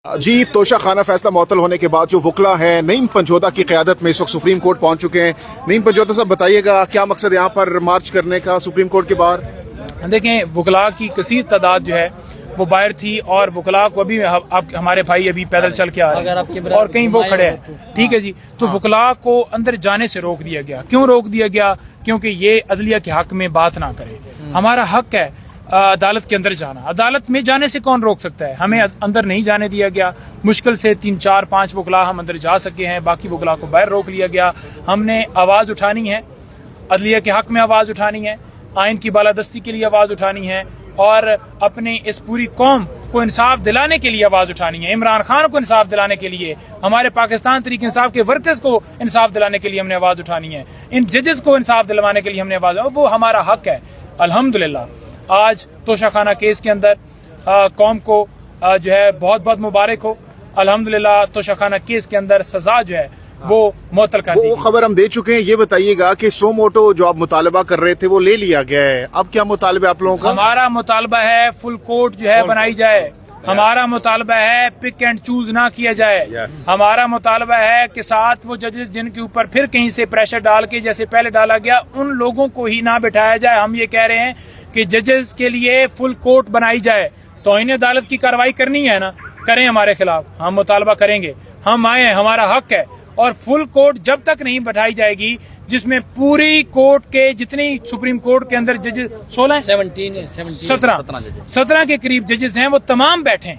जी, तोशा खाना फैसला मुअत्तल होने के बाद जो वकला हैं नईम पंजोदा की क़यादत में इस वक्त सुप्रीम कोर्ट पहुंच चुके हैं। नईम पंजोदा साहब, बताइएगा क्या मकसद यहाँ पर मार्च करने का सुप्रीम कोर्ट के बाहर? देखें, वकला की कसीर तादाद जो है वो बाहर थी और वकला को अभी हमारे भाई अभी पैदल चल के आ रहे हैं और कहीं वो खड़े हैं, ठीक है जी। तो वकला को अंदर जाने से रोक दिया गया। क्यों रोक दिया गया? क्योंकि ये अदलिया के हक में बात ना करे। हमारा हक है अदालत के अंदर जाना। अदालत में जाने से कौन रोक सकता है? हमें अंदर नहीं जाने दिया गया। मुश्किल से 3, 4, 5 वकला हम अंदर जा सके हैं, बाकी वकला को बाहर रोक लिया गया। हमने आवाज उठानी है, अदलिया के हक में आवाज उठानी है, आइन की बालादस्ती के लिए आवाज उठानी है और अपने इस पूरी कौम को इंसाफ दिलाने के लिए आवाज उठानी है। इमरान खान को इंसाफ दिलाने के लिए, हमारे पाकिस्तान तहरीक इंसाफ के वर्कर्स को इंसाफ दिलाने के लिए हमने आवाज उठानी है। इन जजेस को इंसाफ दिलवाने के लिए हमने आवाज, वो हमारा हक है। अल्हम्दुलिल्लाह आज तोशा खाना केस के अंदर कौम को जो है बहुत बहुत मुबारक हो। अल्हम्दुलिल्लाह तोशा खाना केस के अंदर सजा जो है वो मुअत्तल कर दी। वो खबर हम दे चुके हैं। ये बताइएगा कि सो मोटो जो आप मुतालबा कर रहे थे वो ले लिया गया है, अब क्या मुतालबा आप लोगों का? हमारा मुतालबा है फुल कोर्ट जो है बनाई जाए। हमारा मुतालबा है पिक एंड चूज ना किया जाए। हमारा मुतालबा है कि साथ वो जजेस जिनके ऊपर फिर कहीं से प्रेशर डाल के जैसे पहले डाला गया, उन लोगों को ही ना बिठाया जाए। हम ये कह रहे हैं कि जजेस के लिए फुल कोर्ट बनाई जाए। तौहीन अदालत की कार्रवाई करनी है ना, करें हमारे खिलाफ, हम मुतालबा करेंगे। हम आए हैं, हमारा हक है। और फुल कोर्ट जब तक नहीं बैठाई जाएगी जिसमें पूरी कोर्ट के जितनी सुप्रीम कोर्ट के अंदर जजेस 17 के करीब जजेस हैं, वो तमाम बैठे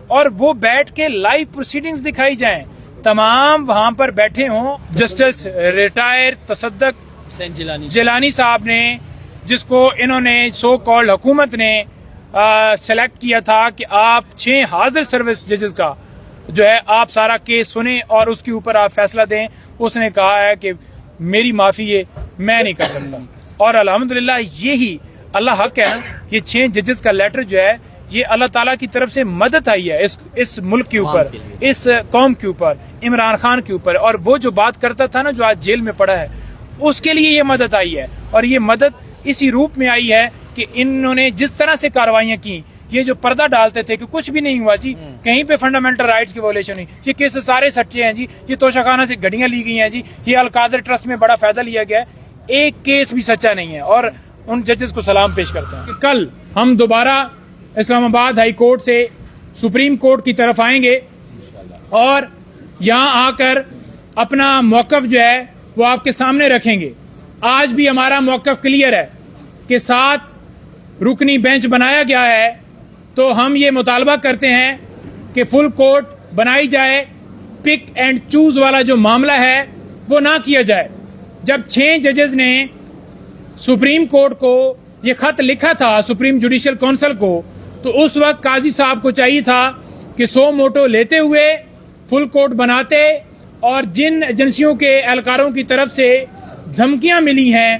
और वो बैठ के लाइव प्रोसीडिंग्स दिखाई जाएं, तमाम वहां पर बैठे हों। जस्टिस रिटायर तसद्दक जिलानी साहब ने, जिसको इन्होंने सो कॉल्ड हुकूमत ने सेलेक्ट किया था कि आप 6 हाजिर सर्विस जजेस का जो है आप सारा केस सुने और उसके ऊपर आप फैसला दें, उसने कहा है कि मेरी माफी है, मैं नहीं कर सकता। और अल्हम्दुलिल्लाह यही अल्लाह हक है ना, ये 6 जजेस का लेटर जो है ये अल्लाह ताला की तरफ से मदद आई है इस मुल्क के ऊपर, इस कौम के ऊपर, इमरान खान के ऊपर। और वो जो बात करता था ना, जो आज जेल में पड़ा है, उसके लिए ये मदद आई है। और ये मदद इसी रूप में आई है कि इन्होंने जिस तरह से कार्रवाइयां की, ये जो पर्दा डालते थे कि कुछ भी नहीं हुआ जी, कहीं पे फंडामेंटल राइट्स की वॉयलेशन नहीं, ये केस सारे सच्चे हैं जी, ये तोशा खाना से गाड़ियां ली गई हैं जी, ये अलकादर ट्रस्ट में बड़ा फायदा लिया गया है, एक केस भी सच्चा नहीं है। और उन जजेस को सलाम पेश करते हैं कि कल हम दोबारा इस्लामाबाद हाई कोर्ट से सुप्रीम कोर्ट की तरफ आएंगे और यहाँ आकर अपना मौकफ जो है वो आपके सामने रखेंगे। आज भी हमारा मौकफ क्लियर है कि 7 रुकनी बेंच बनाया गया है, तो हम ये मुतालबा करते हैं कि फुल कोर्ट बनाई जाए। पिक एंड चूज वाला जो मामला है वो ना किया जाए। जब 6 जजेस ने सुप्रीम कोर्ट को ये खत लिखा था, सुप्रीम जुडिशियल काउंसिल को, तो उस वक्त काजी साहब को चाहिए था कि सो मोटो लेते हुए फुल कोर्ट बनाते और जिन एजेंसियों के एहलकारों की तरफ से धमकियां मिली हैं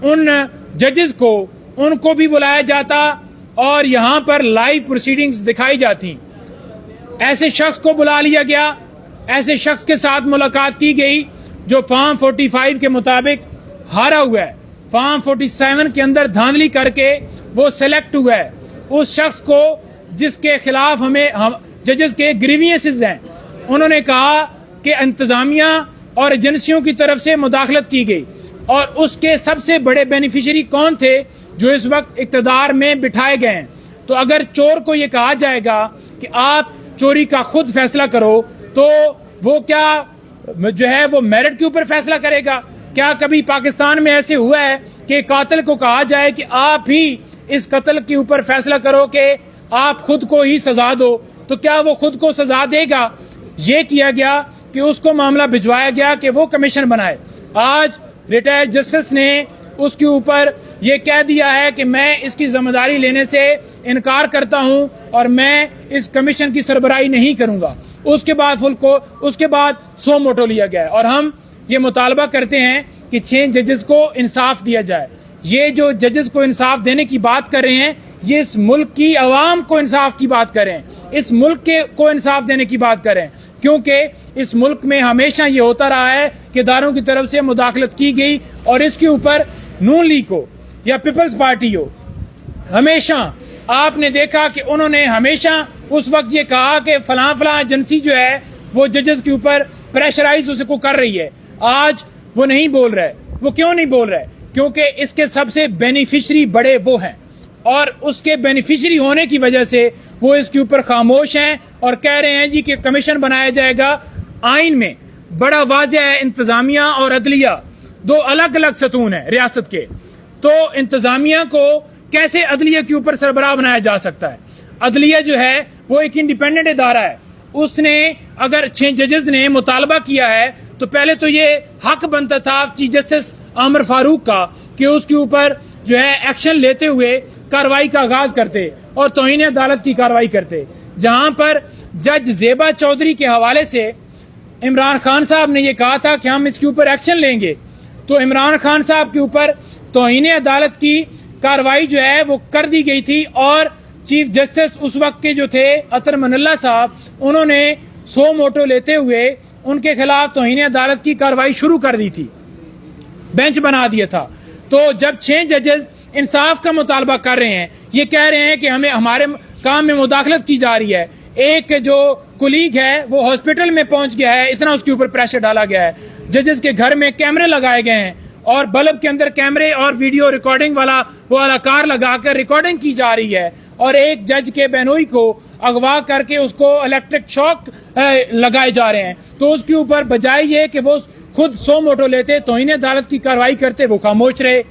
उन जजेस को, उनको भी बुलाया जाता और यहां पर लाइव प्रोसीडिंग्स दिखाई जाती। ऐसे शख्स को बुला लिया गया, ऐसे शख्स के साथ मुलाकात की गई जो फॉर्म 45 के मुताबिक हारा हुआ है, फॉर्म 47 के अंदर धांधली करके वो सिलेक्ट हुआ है। उस शख्स को जिसके खिलाफ हम जजेस के ग्रीवियंसेस हैं, उन्होंने कहा कि इंतजामिया और एजेंसियों की तरफ से मुदाखलत की गई। और उसके सबसे बड़े बेनिफिशियरी कौन थे? जो इस वक्त इक्तदार में बिठाए गए हैं। तो अगर चोर को ये कहा जाएगा कि आप चोरी का खुद फैसला करो, तो वो क्या जो है वो मेरिट के ऊपर फैसला करेगा? क्या कभी पाकिस्तान में ऐसे हुआ है कि कातिल को कहा जाए कि आप ही इस कत्ल के ऊपर फैसला करो कि आप खुद को ही सजा दो? तो क्या वो खुद को सजा देगा? ये किया गया कि उसको मामला भिजवाया गया कि वो कमीशन बनाए। आज रिटायर्ड जस्टिस ने उसके ऊपर ये कह दिया है कि मैं इसकी जिम्मेदारी लेने से इनकार करता हूं और मैं इस कमीशन की सरबराही नहीं करूंगा। उसके बाद सो मोटो लिया गया है और हम ये मुतालबा करते हैं कि 6 जजेस को इंसाफ दिया जाए। ये जो जजेस को इंसाफ देने की बात कर रहे हैं, ये इस मुल्क की आवाम को इंसाफ की बात करें, इस मुल्क को इंसाफ देने की बात करें। क्योंकि इस मुल्क में हमेशा ये होता रहा है कि इदारों की तरफ से मुदाखलत की गई और इसके ऊपर नून लीग हो या पीपल्स पार्टी हो, हमेशा आपने देखा कि उन्होंने हमेशा اس وقت یہ کہا کہ فلاں فلاں ایجنسی جو ہے وہ ججز کے اوپر پریشرائز اس کو کر رہی ہے. آج وہ نہیں بول رہا ہے. وہ کیوں نہیں بول رہا ہے؟ کیونکہ اس کے سب سے بینیفیشری بڑے وہ ہیں اور اس کے بینیفیشری ہونے کی وجہ سے وہ اس کے اوپر خاموش ہیں اور کہہ رہے ہیں جی کہ کمیشن بنایا جائے گا. آئین میں بڑا واضح ہے انتظامیہ اور عدلیہ دو الگ الگ ستون ہیں ریاست کے. تو انتظامیہ کو کیسے عدلیہ کے اوپر سربراہ بنایا جا سکتا ہے؟ عدلیہ جو ہے وہ ایک انڈیپینڈنٹ ادارہ ہے. اس نے اگر 6 ججز نے مطالبہ کیا ہے تو پہلے تو یہ حق بنتا تھا چیف جسٹس عامر فاروق کا کہ اس کے اوپر جو ہے ایکشن لیتے ہوئے کارروائی کا آغاز کرتے اور توہین عدالت کی کارروائی کرتے. جہاں پر جج زیبا چودھری کے حوالے سے عمران خان صاحب نے یہ کہا تھا کہ ہم اس کے اوپر ایکشن لیں گے، تو عمران خان صاحب کے اوپر توہین عدالت کی کارروائی جو ہے وہ کر دی گئی تھی اور چیف جسٹس اس وقت کے جو تھے اطہر من اللہ صاحب، انہوں نے سو موٹو لیتے ہوئے ان کے خلاف توہین عدالت کی کارروائی شروع کر دی تھی، بینچ بنا دیا تھا. تو جب 6 ججز انصاف کا مطالبہ کر رہے ہیں، یہ کہہ رہے ہیں کہ ہمیں ہمارے کام میں مداخلت کی جا رہی ہے. ایک جو کولیگ ہے وہ ہاسپٹل میں پہنچ گیا ہے، اتنا اس کے اوپر پریشر ڈالا گیا ہے. ججز کے گھر میں کیمرے لگائے گئے ہیں اور بلب کے اندر کیمرے اور ویڈیو ریکارڈنگ والا وہ کار لگا کر ریکارڈنگ کی جا رہی ہے اور ایک جج کے بہنوئی کو اغوا کر کے اس کو الیکٹرک شاک لگائے جا رہے ہیں. تو اس کے اوپر بجائے یہ کہ وہ خود سو موٹو لیتے، توہین عدالت کی کارروائی کرتے، وہ خاموش رہے.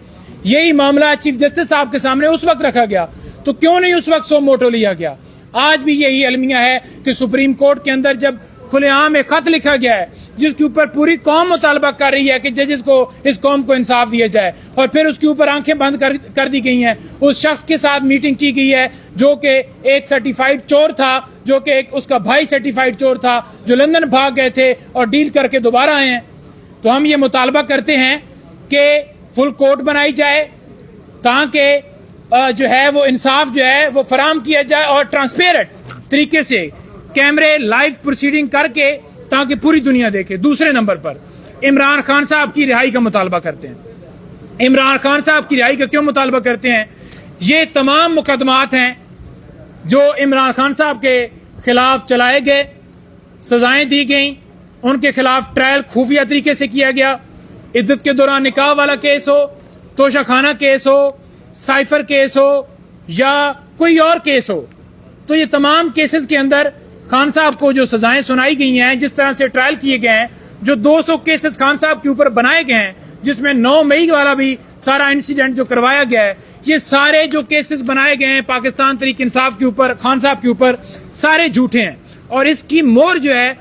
یہی معاملہ چیف جسٹس صاحب کے سامنے اس وقت رکھا گیا تو کیوں نہیں اس وقت سو موٹو لیا گیا؟ آج بھی یہی المیہ ہے کہ سپریم کورٹ کے اندر جب کھلے عام ایک خط لکھا گیا ہے جس کے اوپر پوری قوم مطالبہ کر رہی ہے کہ ججز کو، اس قوم کو انصاف دیا جائے، اور پھر اس کے اوپر آنکھیں بند کر دی گئی ہیں. اس شخص کے ساتھ میٹنگ کی گئی ہے جو کہ ایک سرٹیفائیڈ چور تھا، جو کہ ایک اس کا بھائی سرٹیفائیڈ چور تھا جو لندن بھاگ گئے تھے اور ڈیل کر کے دوبارہ آئے ہیں. تو ہم یہ مطالبہ کرتے ہیں کہ فل کورٹ بنائی جائے تاکہ جو ہے وہ انصاف جو ہے وہ فراہم کیا جائے اور ٹرانسپیرنٹ طریقے سے کیمرے لائیو پروسیڈنگ کر کے تاکہ پوری دنیا دیکھے. دوسرے نمبر پر عمران خان صاحب کی رہائی کا مطالبہ کرتے ہیں. عمران خان صاحب کی رہائی کا کیوں مطالبہ کرتے ہیں؟ یہ تمام مقدمات ہیں جو عمران خان صاحب کے خلاف چلائے گئے، سزائیں دی گئیں، ان کے خلاف ٹرائل خفیہ طریقے سے کیا گیا. عدت کے دوران نکاح والا کیس ہو، توشہ خانہ کیس ہو، سائفر کیس ہو یا کوئی اور کیس ہو، تو یہ تمام کیسز کے اندر خان صاحب کو جو سزائیں سنائی گئی ہیں، جس طرح سے ٹرائل کیے گئے ہیں، جو 200 کیسز خان صاحب کے اوپر بنائے گئے ہیں جس میں 9 مئی والا بھی سارا انسیڈنٹ جو کروایا گیا ہے، یہ سارے جو کیسز بنائے گئے ہیں پاکستان تحریک انصاف کے اوپر، خان صاحب کے اوپر، سارے جھوٹے ہیں اور اس کی مور جو ہے